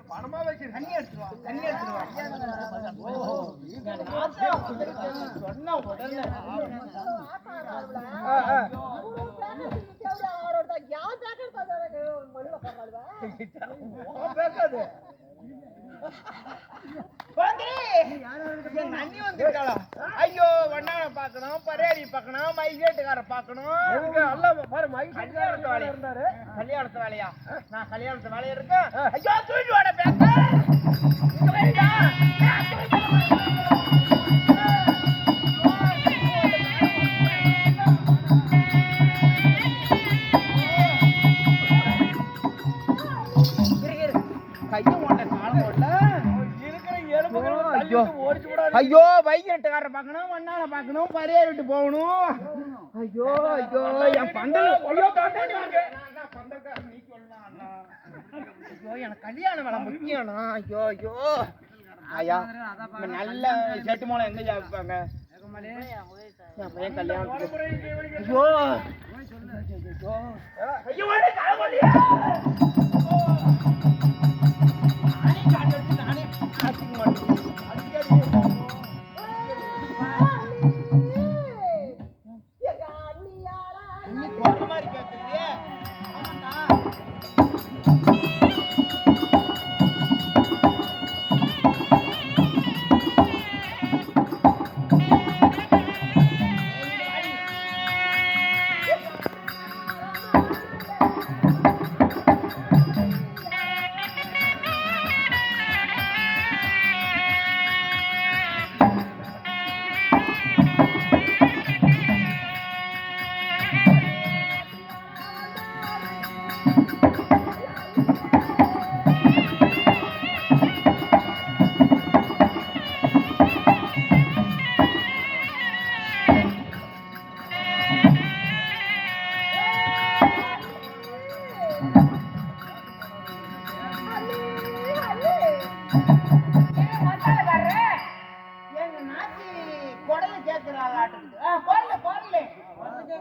பணமா வச்சு தண்ணி எடுத்துருவா சொன்ன உடனே ஐயோ வண்ணான பாக்கணும் பரேடி பாக்கணும் மைசேட்டுக்கார பாக்கணும் கல்யாணத்து வேலையா நான் கல்யாணத்து வேலையா இருக்கேன் ஐயோ தூக்கிட்டு வாட பேக்க ஐயோ வைகட்டுக்கார பாக்கணும் வண்ணால பாக்கணும் பரையறிட்டு போகணும் ஐயோ ஐயோ என் பந்தல் ஐயோ நீ சொல்லலாம் ஐயோ எனக்கு கல்யாண வேலை முக்கியம்னா ஐயோ ஐயோ ஐயா நல்ல செட்டு மூலம் எங்க ஜாப்பாங்க என் பையன் கல்யாணத்துக்கு ஐயோ ஐயோ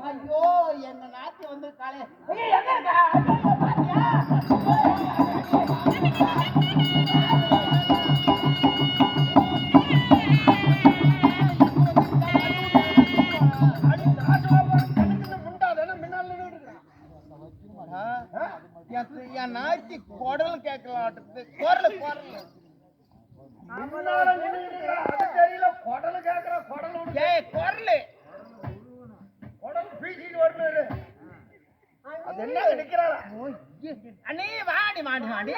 ஐயோ என்ன நாத்தி வந்து காலை என் நாத்தி குடல் கேட்கலாட்டு குரல் குரல் அண்ணே வாடி மாடி மாடி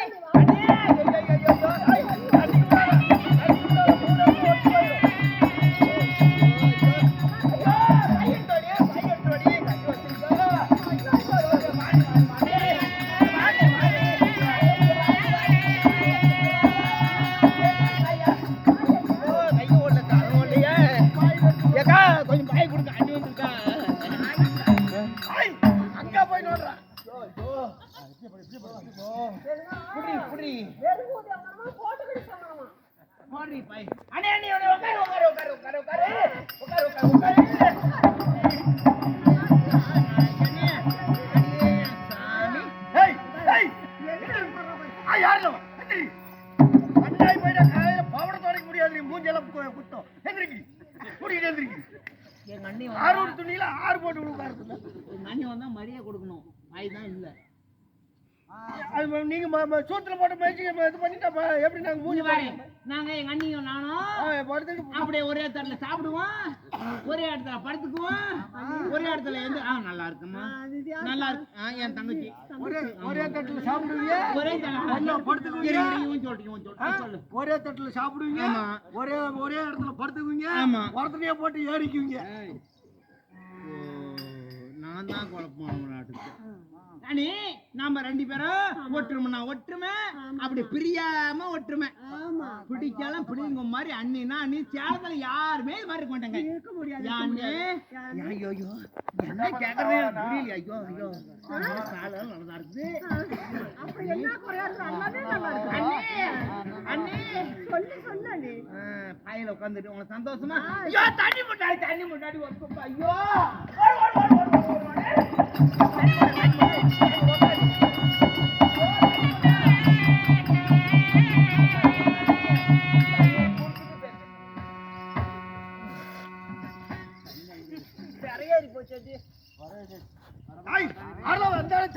கொஞ்சம் பாய் கொடுக்க அண்ணி வந்துருக்கான் அங்க போய் நோடுறான் குத்தம் எந்திரிக்கு கூட்டிட்டு எந்திரிக்கு எங்க அண்ணி ஆறு துணியில ஆறு போட்டு கொடுக்காரு எங்க அண்ணி வந்தா மரியாதை கொடுக்கணும் அதுதான் இல்லை அது நீங்க சூத்திர போட்டு மயிச்சு இது பண்ணிட்டா எப்படி நாங்க மூஞ்சி பாரு நாங்க எங்க அண்ணியும் நானும் படுத்துட்டு அப்படியே ஒரே தட்டுல சாப்பிடுவோம் ஒரே இடத்துல படுத்துக்குவோம் ஒரே இடத்துல இருந்து நல்லா இருக்குமா நல்லா இருக்கு என் தங்கச்சி ஒரே தட்டுல சாப்பிடுவீங்க ஒரே தட்டுல படுத்துக்குவீங்க சொல்லு ஒரே தட்டுல சாப்பிடுவீங்க ஒரே ஒரே இடத்துல படுத்துக்குவீங்க ஒருத்தனையே போட்டு ஏறிக்குவீங்க நான் தான் குழப்பம் நாட்டுக்கு நாம ரெண்டு பேரும் ஒற்றுமைனா ஒற்றுமை அப்படி பிரியாம ஒற்றுமை பிடிச்சாலும் பிடிங்க மாதிரி அண்ணினா நீ சேலத்துல யாருமே இது மாதிரி மாட்டாங்க இருக்க முடியாது ஐயோ என்ன கேக்குறது புரியல ஐயோ ஐயோ கால நல்லதா இருக்குது அப்ப என்ன குறையா இருக்கு எல்லாமே நல்லா இருக்கு அண்ணி சொல்லு அண்ணி பாயில உட்காந்துட்டு உனக்கு சந்தோஷமா ஐயோ தண்ணி முட்டாடி ஒரு ஐயோ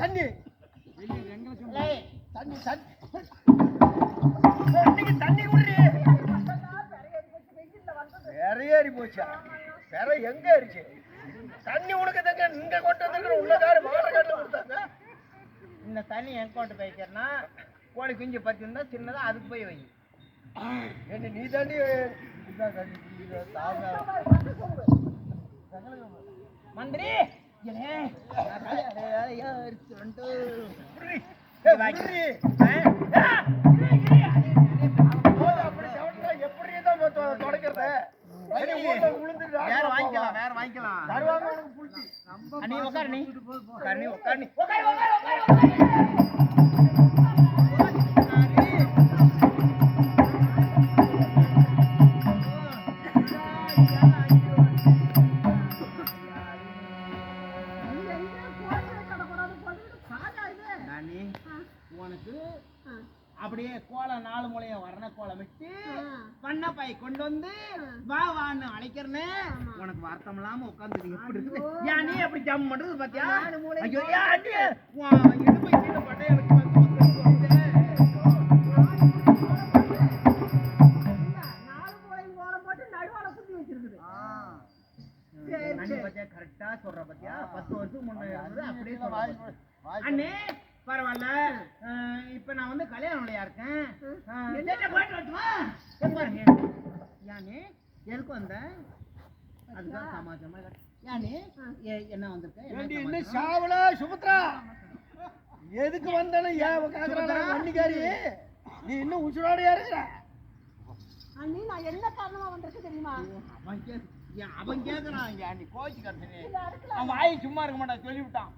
தண்ணி தண்ணி நிறையேறி போச்சா வேற எங்க இருக்கு தண்ணி உனக்கு தங்க இங்க கொண்டு வந்து உள்ளதாரு மாடக்காட்டுல கொடுத்தாங்க இந்த தண்ணி எங்க கொண்டு போய்க்கிறனா கோழி குஞ்சு பத்திருந்தா சின்னதா அதுக்கு போய் வை என்ன நீ தண்ணி மந்திரி வேற வாங்கிக்கலாம் நீ உட்காரு நீ உனக்கு அப்படியே கோலம் 4 மூலையும் வரண கோலம் விட்டு பண்ண பை கொண்டு வந்து வான்னு அழைக்கிறனே உனக்கு வருத்தம் இல்லாம உட்கார்ந்து எப்படி இருக்குது ஏன் நீ எப்படி ஜம் பண்றது பாத்தியா ஐயோ இடுப்பை கீழே பட்டை எனக்கு கரெக்டா சொல்ற பாத்தியா 10 வருஷம் முன்னாடி அப்படியே அண்ணே பரவாயில்ல இப்ப நான் வந்து கல்யாணம் இல்லையா இருக்கேன் யானே எதுக்கு வந்த அதுதான் சமாஜமா யானே என்ன வந்திருக்க சாவல சுபத்ரா எதுக்கு வந்தானு வண்டிக்காரி நீ இன்னும் உசுரோடையா இருக்கிற அண்ணி நான் என்ன காரணமா வந்திருக்கு தெரியுமா அவன் கேக்குறான் நீ கோச்சு கருத்து அவன் வாய் சும்மா இருக்க மாட்டான் சொல்லிவிட்டான்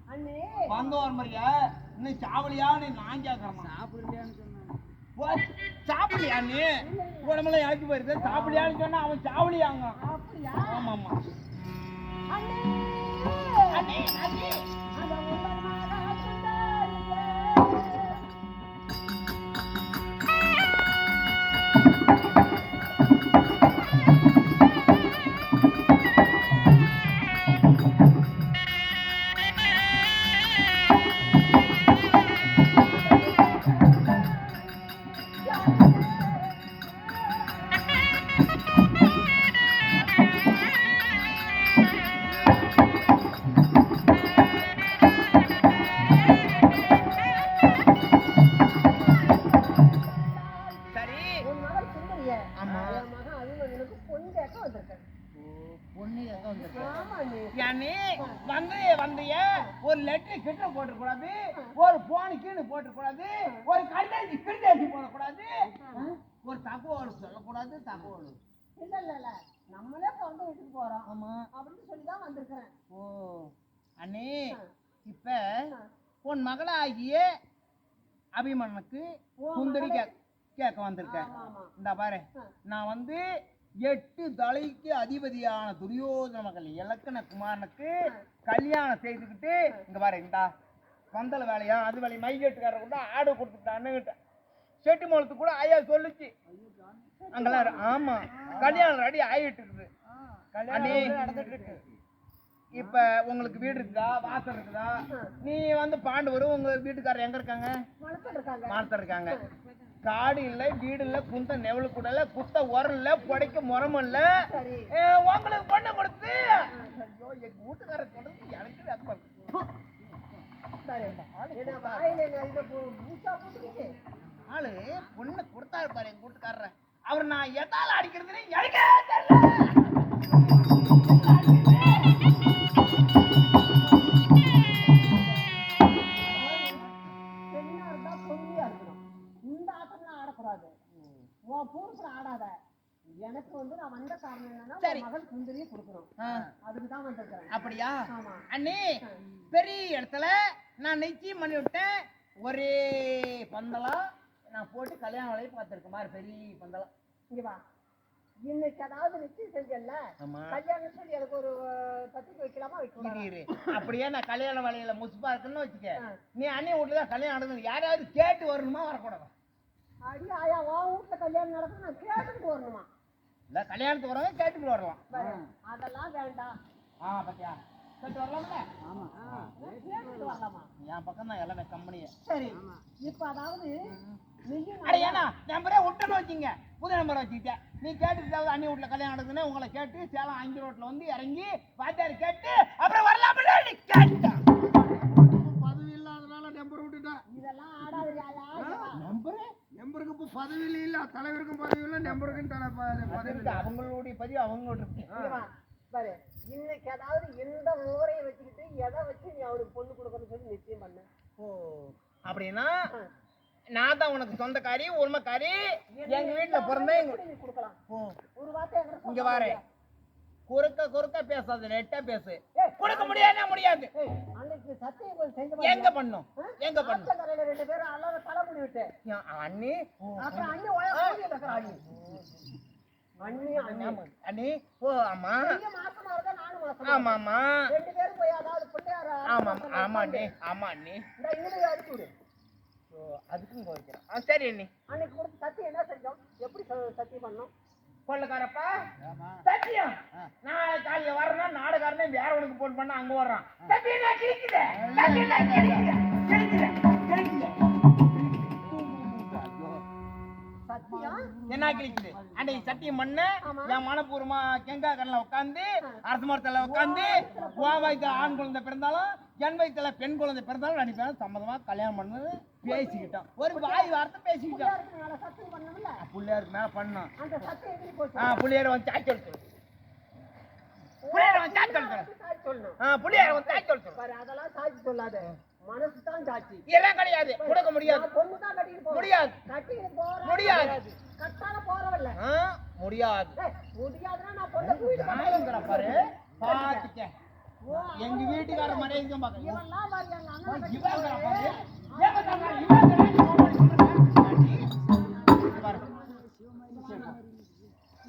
வந்த ஒரு மாதிரியா இன்னும் சாவலியான்னு நான் கேக்குறேன் சாப்பிடலையா நீ உடம்புல இறக்கி போயிருக்க சாப்பிடலையான்னு சொன்னா அவன் சாவலியாங்க ஆமா ஆமா ஒரு லெட்டர் கிட்ட போட்டுக்கூடாது ஒரு போன் கீழே போட்டுக்கூடாது ஒரு கடிதாசி கிருதாசி போடக்கூடாது ஒரு தகவல் சொல்லக்கூடாது தகவல் இல்ல நம்மளே சொந்த வீட்டுக்கு போறோம் ஆமா அப்படின்னு சொல்லிதான் வந்திருக்கிறேன் ஓ அண்ணே இப்ப உன் மகளாகிய அபிமன்னுக்கு சுந்தரி கேட்க வந்திருக்கேன் இந்த பாரு நான் வந்து 8 தலைக்கு அதிபதியான துரியோதன மகள் இலக்கண குமாரனுக்கு கல்யாணம் செய்துக்கிட்டு இங்க பாரு இந்தா பந்தல் வேலையா அது வேலையை மைகேட்டுக்காரர் கூட ஆடு கொடுத்துட்டான்னு செட்டி மூலத்துக்கு கூட ஐயா சொல்லுச்சு அங்கெல்லாம் ஆமா கல்யாணம் ரெடி ஆகிட்டு இருக்குது இப்ப உங்களுக்கு வீடு இருக்குதா வாசல் இருக்குதா நீ வந்து பாண்டு வரும் உங்க வீட்டுக்காரர் எங்க இருக்காங்க மரத்தில் இருக்காங்க காடு இல்ல வீடு இல்ல குந்த நெவலு கூட இல்ல குத்த உரம் இல்ல புடைக்க முறம் இல்ல உங்களுக்கு பொண்ணு கொடுத்து எங்க வீட்டுக்காரர் கொடுத்து எனக்கு ஆளு பொண்ணு கொடுத்தாரு பாரு எங்க வீட்டுக்காரர் அவர் நான் எதால அடிக்கிறதுன்னு எனக்கே கூறுப்புல ஆடாத. எனக்கு வந்து நான் வந்த காரணம் என்னன்னா சரி. உன் மகள் சுந்தரியை கொடுக்கணும். அதுக்கு தான் வந்திருக்கிறேன். அப்படியா ஆமா. அண்ணி பெரிய இடத்துல நான் நிச்சயம் பண்ணி விட்டேன். ஒரே பந்தலம் நான் போட்டு கல்யாண வேலையை பார்த்துருக்க மாதிரி பெரிய பந்தலம். இங்க வா. இன்னைக்கு அதாவது நிச்சயம் செஞ்சல கல்யாணம் சொல்லி எனக்கு ஒரு பத்திரிக்கை வைக்கலாமா வைக்கலாம். அப்படியே நான் கல்யாண வேலையில முசுப்பா இருக்குன்னு வச்சுக்க. நீ அண்ணி வீட்டுல தான் கல்யாணம் நடக்குது. யாராவது கேட்டு வரணுமா வரக்கூடாது? அடி ஆயா உன் வீட்டுல கல்யாணம் நடக்கும் நான் கேட்டுட்டு வரணுமா? இல்ல கல்யாணத்துக்கு வரவங்க கேட்டுட்டு வரலாம். அதெல்லாம் வேண்டாம். பாத்தியா கேட்டு வரலாம்ல. ஆமா கேட்டுட்டு வரலாமா? என் பக்கம் தான் எல்லாமே கம்பெனியே. சரி இப்ப அதாவது ஏன்னா நம்பரே விட்டுன்னு வச்சுங்க. புது நம்பர் வச்சுக்கிட்டேன். நீ கேட்டுக்கிட்டாவது அண்ணி வீட்டுல கல்யாணம் நடக்குதுன்னு உங்களை கேட்டு சேலம் 5 ரோட்ல வந்து இறங்கி வாத்தியார் கேட்டு அப்புறம் வரலாம்ல நீ கேட்டா. பதவி இல்லாதனால நம்பர் விட்டுட்டேன். இதெல்லாம் ஆடாது நம்பருக்கு இப்போ பதவி இல்ல, தலைவருக்கும் பதவி இல்லை, நம்பருக்கும் பதவி இல்லை. அவங்களுடைய பதிவு அவங்களோட இருக்கு. பாரு இன்னைக்கு அதாவது எந்த ஊரையை வச்சுக்கிட்டு எதை வச்சு நீ அவனுக்கு பொண்ணு கொடுக்கணும்னு சொல்லி நிச்சயம் பண்ண. ஓ அப்படின்னா நான் தான் உனக்கு சொந்தக்காரி உரிமைக்காரி. எங்க வீட்டுல பிறந்தேன் நீ கொடுக்கலாம். ஒரு வார்த்தை இங்க வாரேன். குறுக்க பேசாத, நெட்டா பேசு. கொடுக்க முடியாது. அன்னைக்கு சத்தியம் கொஞ்சம் செஞ்சு எங்க பண்ணும் ரெண்டு பேரும் அல்லாத தலைமுடி விட்டு அண்ணி அப்புறம் அண்ணி அண்ணி ஓ ஆமா மாசமா இருந்தா நானும் மாசமா. ஆமா ஆமா ரெண்டு பேரும் போய் அதாவது பிள்ளையார ஆமா ஆமா அண்ணி ஆமா அண்ணி இதுல அடிச்சு விடு. அதுக்கும் கோவிக்கிறேன். சரி அண்ணி. அன்னைக்கு கொடுத்து சத்தியம் என்ன செஞ்சோம்? எப்படி சத்தியம் பண்ணோம்? கொள்ளக்காரப்பா சத்தியம் நான் காலையில வரணும். நாடகாரனே வேற உனக்கு போன் பண்ண அங்க வர்றான். சத்தியம் நான் என்ன கிழிக்குது? அன்னைக்கு சத்தியம் பண்ண என் மனப்பூர்வமா கெங்கா கடல உட்காந்து அரசு மரத்துல உட்காந்து உன் வயிற்றுல ஆண் குழந்தை பிறந்தாலும் என் வயிற்றுல பெண் குழந்தை பிறந்தாலும் நடிப்பேன் சம்மதமா கல்யாணம் பண்ணது பேசிக்கிட்டோம். ஒரு வாய் வார்த்தை பேசிக்கிட்டோம். பிள்ளையாருக்கு மேல பண்ணோம். பிள்ளையார வந்து சாட்சி எடுத்து அதெல்லாம் சாட்சி சொல்லாத. மனசு தான் சாட்சி. இதெல்லாம் கிடையாது. கொடுக்க முடியாது. பொண்ணு தான் கட்டிட்டு முடியாது. முடியாது. கட்டால போறவல்ல முடியாது. முடியாதுன்னா நான் பொண்ணு கூட்டிட்டு பாரு பாத்துக்க. எங்க வீட்டுக்கார மனைவி பாக்க இவெல்லாம் பாரு எங்க அண்ணன்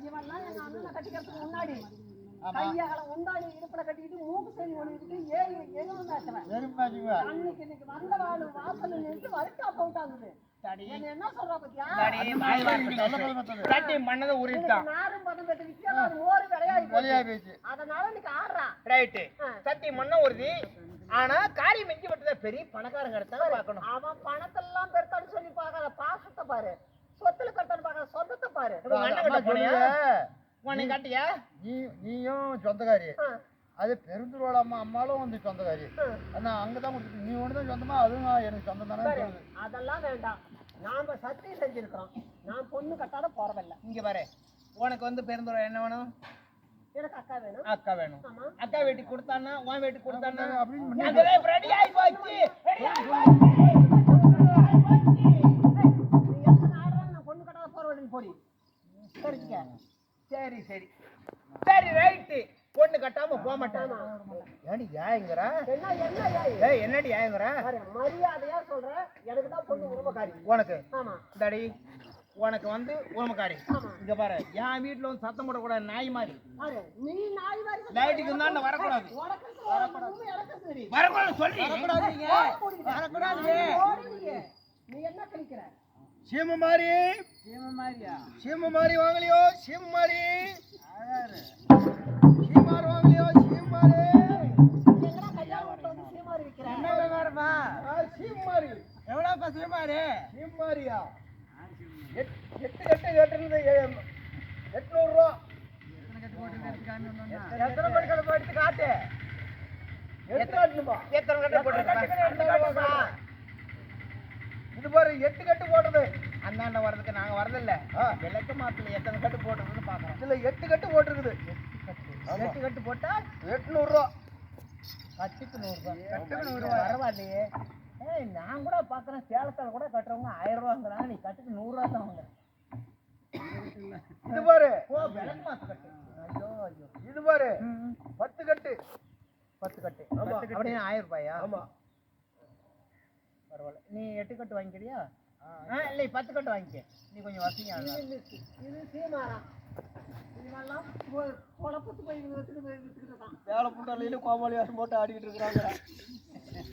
இவெல்லாம் எங்க அண்ணனை கட்டிக்கிறதுக்கு முன்னாடி கையால உண்டாடி இடுப்புல கட்டிக்கிட்டு மூக்கு செடி ஒழிக்கிட்டு ஏறி எதுவும் பேசுவேன். அன்னைக்கு இன்னைக்கு வந்த வாழு வாசல் நின்று வரைக்கும் அப்பவுட்டாங்குது. என்ன சொல்றா பத்தியா? பண்ணதை உரிட்டான். நாரும் பதம் பெற்று விற்காம அது ஓடி விளையாடி அதனால இன்னைக்கு ஆடுறா. ரைட்டு. சத்தியம் பண்ண உறுதி. ஆனா காரியம் மிஞ்சி விட்டத பெரிய பணக்காரங்க எடுத்தா பார்க்கணும். அவன் பணத்தெல்லாம் பெருத்தான்னு சொல்லி பார்க்காத, பாசத்தை பாரு. சொத்துல பெருத்தான்னு பார்க்காத, சொந்தத்தை பாரு. உன்னை காட்டியா? நீயும் சொந்தக்காரி. அது பெருந்துருவாட அம்மாலும் வந்து சொந்தக்காரி. ஆனா அங்கதான் கொடுத்து நீ ஒண்ணுதான் சொந்தமா, அதுவும் எனக்கு சொந்தம் தானே. அதெல்லாம் வேண்டாம். நாம சத்தியம் செஞ்சிருக்கிறோம். நான் பொண்ணு கட்டாத போறதில்ல. இங்க பாரு, உனக்கு வந்து பெருந்துருவா என்ன வேணும்? எனக்கு அக்கா வேணும். அக்கா வேணும். அக்கா வீட்டுக்கு கொடுத்தானா உன் வீட்டுக்கு கொடுத்தானா அப்படின்னு ரெடி ஆகி போச்சு. நான் பொண்ணு கட்டாத போறவழி போடி. சரிங்க. சரி சரி சரி ரைட்டு. பொண்ணு கட்டாம போக மாட்டான். ஏடி ஏங்கறா? என்னடி ஏங்கறா? மரியாதையா சொல்றேன். எனக்கு தான் பொண்ணு உரிமைக்காரி. உனக்கு? ஆமா. டாடி உனக்கு வந்து உரிமைக்காரி. இங்க பாரு, என் வீட்டுல வந்து சத்தம் போட கூடாது. நாய் மாதிரி. நீ நாய் மாதிரி லைட்டுக்கு தான் வரக்கூடாது. வரக்கூடாது சொல்லி வரக்கூடாது. நீ என்ன கழிக்கிற? சீமமாரி சீமமாரி வாங்கலையோ? சீமமாரி சீமார் வாங்கலையோ? சீமாரி சீமாரி எவ்வளவு சீமாரி? சீமாரியா? 800 ரூபா. எத்தனை மணிக்கு எடுத்து காட்டு. எத்தனை கட்டு போட்டு இது பாரு 8 கட்டு போட்டது. அந்தாண்ட வர்றதுக்கு நாங்க வரதில்ல. விளக்கு மாத்துல எத்தனை கட்டு போட்டுருக்குன்னு பாக்குறோம். இதுல 8 கட்டு போட்டுருக்குது. 8 கட்டு போட்டா 800 ரூபா. கட்டுக்கு 100 ரூபாய். கட்டுக்கு 100 ரூபாய் பரவாயில்லையே. நான் கூட பாக்குறேன் சேலத்துல கூட கட்டுறவங்க 1000 ரூபாங்கிறாங்க. நீ கட்டுக்கு 100 ரூபா தான் வாங்குற. இது பாரு ஓ விளக்கு மாத்து கட்டு. ஐயோ ஐயோ. இது பாரு 10 கட்டு 10 கட்டு. ஆமா. அப்படியே 1000 ரூபாயா? ஆமா. பரவாயில்ல. நீ 8 கட்டு வாங்கிக்கிறியா? இல்லை 10 கட்டு வாங்கிக்க. நீ கொஞ்சம் வசதியா இது சீமாரம். இவெல்லாம் குழப்பத்து போய் வித்துக்கிட்டு வேலை புண்டாலையில கோமாளி வேஷம் போட்டு ஆடிக்கிட்டு இருக்கிறாங்க.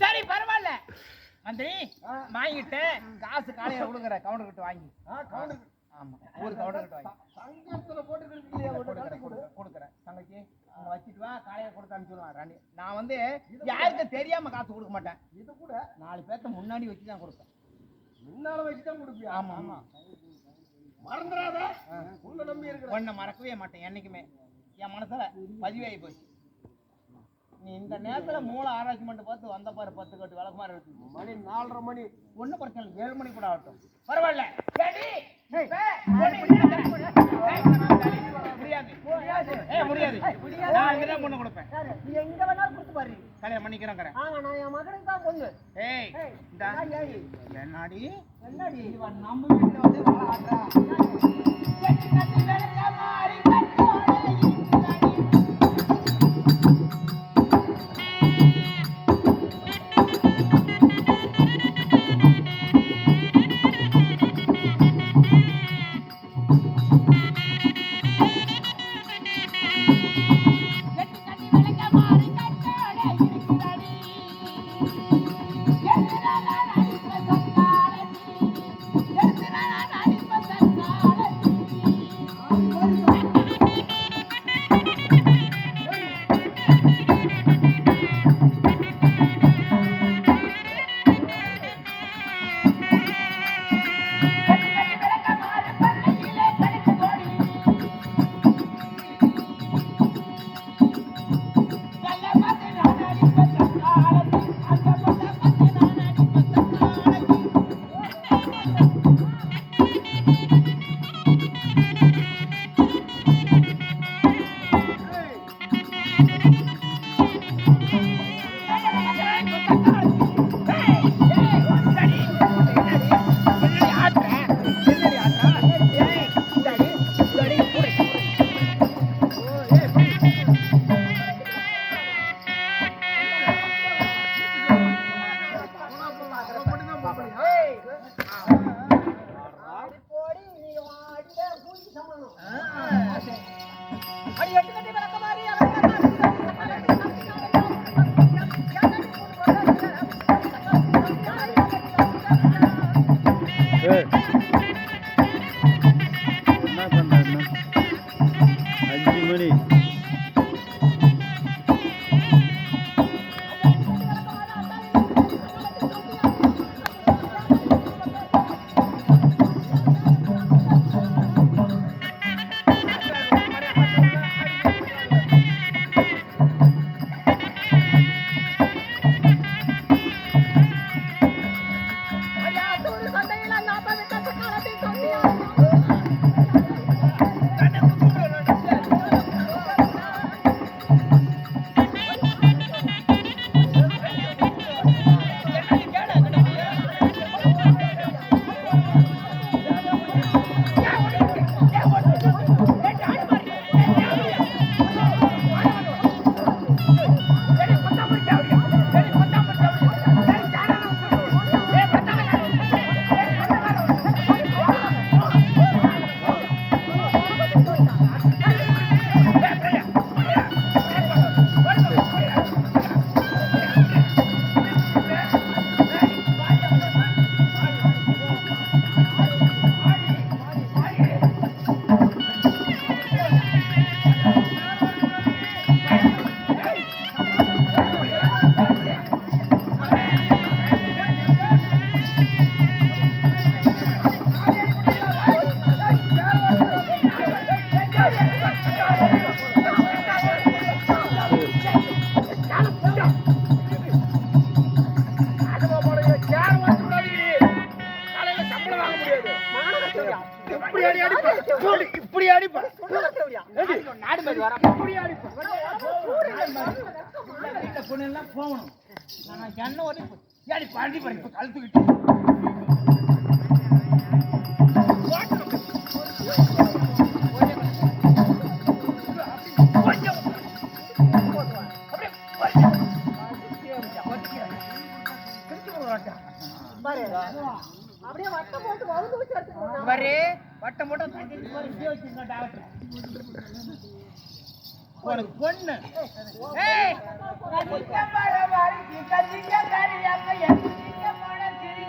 சரி பரவாயில்ல மந்திரி வாங்கிட்டு காசு காலையில கொடுக்குற கவுண்டர் கிட்ட வாங்கி. கவுண்டர் ஆமா ஒரு கவுண்டர் கிட்ட வாங்கி சங்கத்துல போட்டுக்கிறீங்க கொடுக்குறேன் தங்கச்சி அங்க வச்சுட்டு வா காலையில கொடுத்து அனுப்பிச்சுடுவான். நான் வந்து யாருக்கும் தெரியாம காசு கொடுக்க மாட்டேன். இது கூட 4 பேர்த்த முன்னாடி வச்சு தான் கொடுப்பேன். முன்னால வச்சுதான் கொடுப்பியா? ஆமா ஆமா. மறந்துடாத உன்னை நம்பி இருக்கிற உன்னை மறக்கவே மாட்டேன் என்னைக்குமே. என் மனசுல பதிவாகி போச்சு. நீ இந்த நேரத்துல மூளை ஆராய்ச்சி மட்டும் பார்த்து வந்த பாரு 10 கட்டு விளக்கு மாதிரி இருக்கு. மணி 4:30 மணி. ஒன்னும் பிரச்சனை இல்லை 7 மணி கூட ஆகட்டும் பரவாயில்ல. முடியாது நான் இங்கதான் பொண்ணு கொடுப்பேன். நீ எங்க வேணாலும் கொடுத்து பாரு. கல்யாணம் பண்ணிக்கிறேன். ஆமா நான் என் மகனுக்கு தான் பொண்ணு. ஏய் என்னடி என்னடி இவன் நம்ம வீட்டுல வந்து வாழ ஆடுறா. இப்படி அடிப்பா நாடு மாதிரி வர பொண்ணு எல்லாம் போகணும். நான் என்ன ஒரு ஏடி பாண்டி பண்ணி கழுத்து விட்டு மாட்டான். பாரு அப்படியே வட்டம் போட்டு வவுந்து வச்சு எடுத்துக்கணும் பாரு வட்டம் போட்டு தண்ணி பாரு இப்படியே வச்சிருங்க டாக்டர். உனக்கு பொண்ணு ஏய் கட்டிக்க பார வாரி கட்டிக்க காரியாக்க எங்க போன திரி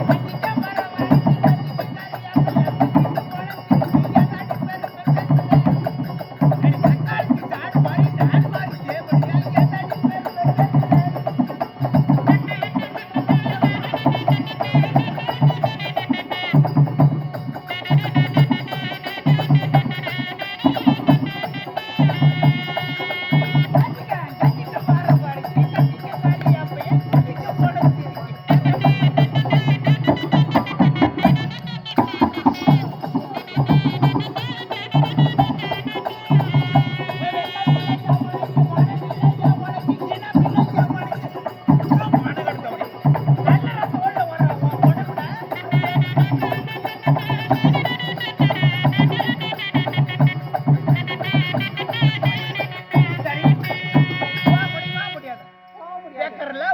கட்டிக்க பார வாரி கட்டிக்க காரியாக்க எங்க போன திரி அடி கட்டாடி சாட் மாரி தேவடியா கேட்டாடி பேர்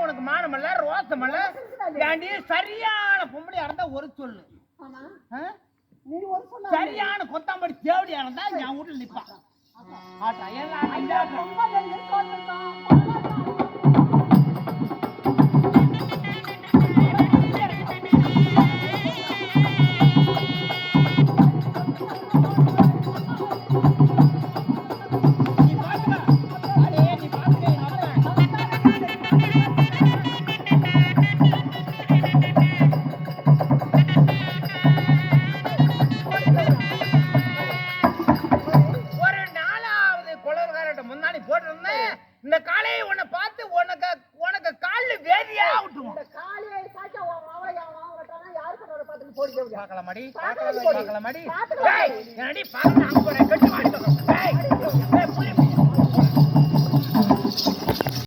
உனக்கு மானமல்ல ரோசமல்ல ஏண்டி சரியான பொம்பளையா இருந்தா ஒரு சொல்லு ஆமா ஆ? நீ ஒரு சொன்ன சரியான கொத்தாம்படி தேவடியா இருந்தா என் வீட்டுல நிப்பான் ஆட்டா எல்லாம் ஐயா ரொம்ப வெள்ளி போட்டுட்டான் நீ பாத்துக்க அடே நீ பாத்துக்க எங்க அப்பா ஒரு நாலாவது குளர்காரட்ட முன்னாடி போட்டிருந்தேன் இந்த காலையை உன்னை பார்த்து உனக்கு உனக்கு காலில் வேதியா விட்டுவோம் இந்த காளியை சாச்சா உன் மவளை என் மவன் கட்டானா யாருக்கு பார்த்து போடிக்க முடியும் பார்க்கலாமாடி பார்க்கலாமாடி. பார்க்கலாமாடி பார்க்கலாமாடி. ஏய் என்னடி பார்க்க அங்க போறேன்